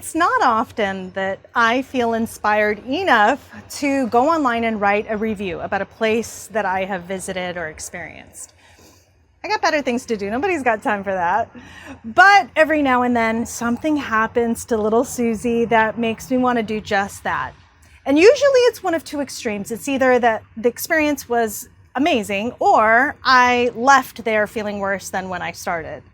It's not often that I feel inspired enough to go online and write a review about a place that I have visited or experienced. I got better things to do. Nobody's got time for that. But every now and then something happens to little Susie that makes me want to do just that. And usually it's one of two extremes. It's either that the experience was amazing or I left there feeling worse than when I started.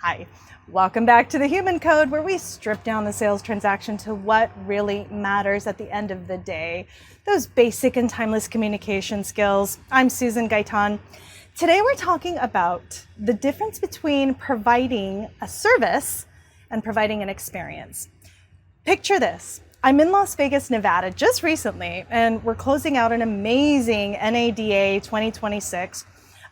Hi. Welcome back to the Human Code, where we strip down the sales transaction to what really matters at the end of the day. Those basic and timeless communication skills. I'm Susan Gaitan. Today we're talking about the difference between providing a service and providing an experience. Picture this. I'm in Las Vegas, Nevada just recently, and we're closing out an amazing NADA 2026.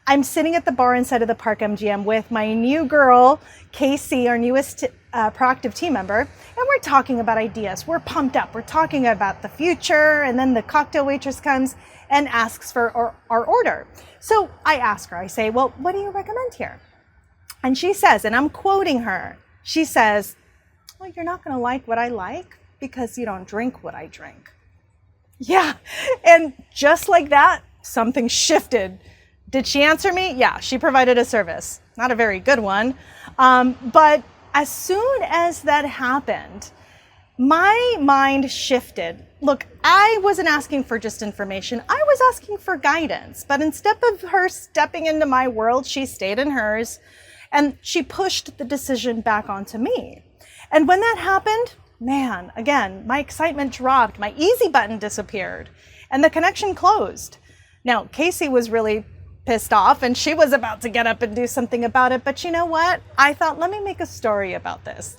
I'm sitting at the bar inside of the Park MGM with my new girl, Casey, our newest proactive team member, and we're talking about ideas. We're pumped up. We're talking about the future, and then the cocktail waitress comes and asks for our order. So I ask her, I say, well, what do you recommend here? And she says, and I'm quoting her, she says, well, you're not going to like what I like because you don't drink what I drink. Yeah, and just like that, something shifted. Did she answer me? Yeah, she provided a service. Not a very good one. But as soon as that happened, my mind shifted. Look, I wasn't asking for just information. I was asking for guidance. But instead of her stepping into my world, she stayed in hers and she pushed the decision back onto me. And when that happened, man, again, my excitement dropped. My easy button disappeared and the connection closed. Now, Casey was really pissed off and she was about to get up and do something about it. But you know what? I thought, let me make a story about this.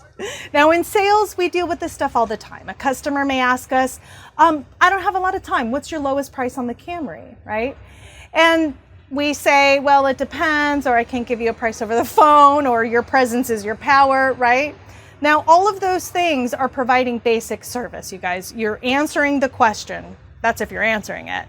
Now in sales, we deal with this stuff all the time. A customer may ask us, I don't have a lot of time. What's your lowest price on the Camry, right? And we say, well, it depends, or I can't give you a price over the phone, or your presence is your power, right? Now, all of those things are providing basic service, you guys. You're answering the question. That's if you're answering it.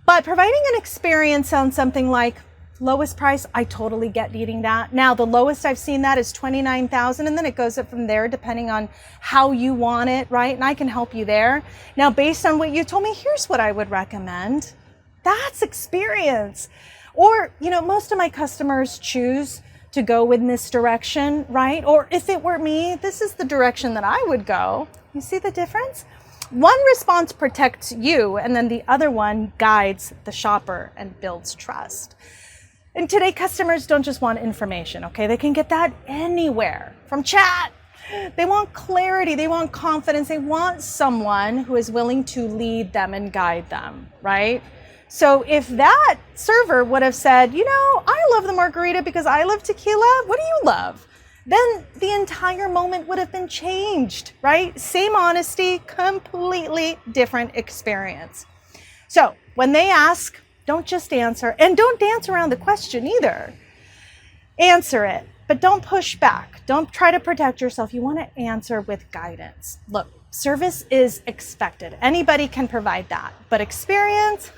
But providing an experience sounds something like, lowest price, I totally get needing that. Now, the lowest I've seen that is $29,000, and then it goes up from there depending on how you want it, right? And I can help you there. Now, based on what you told me, here's what I would recommend. That's experience. Or, most of my customers choose to go in this direction, right? Or if it were me, this is the direction that I would go. You see the difference? One response protects you, and then the other one guides the shopper and builds trust. And today, customers don't just want information, okay? They can get that anywhere from chat. They want clarity. They want confidence. They want someone who is willing to lead them and guide them, right? So if that server would have said, I love the margarita because I love tequila. What do you love? Then the entire moment would have been changed, right? Same honesty, completely different experience. So when they ask, don't just answer, and don't dance around the question either. Answer it, but don't push back. Don't try to protect yourself. You want to answer with guidance. Look, service is expected. Anybody can provide that, but experience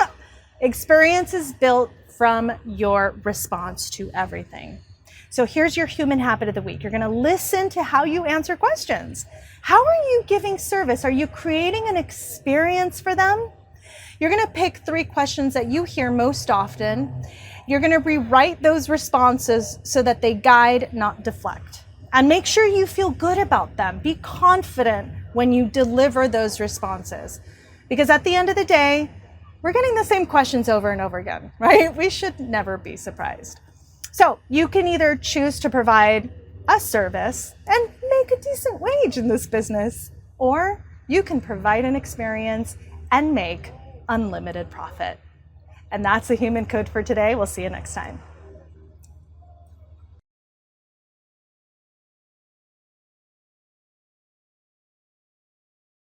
is built from your response to everything. So here's your human habit of the week. You're going to listen to how you answer questions. How are you giving service? Are you creating an experience for them? You're going to pick 3 questions that you hear most often. You're going to rewrite those responses so that they guide, not deflect. And make sure you feel good about them. Be confident when you deliver those responses. Because at the end of the day, we're getting the same questions over and over again, right? We should never be surprised. So you can either choose to provide a service and make a decent wage in this business, or you can provide an experience and make unlimited profit. And that's the Human Code for today. We'll see you next time.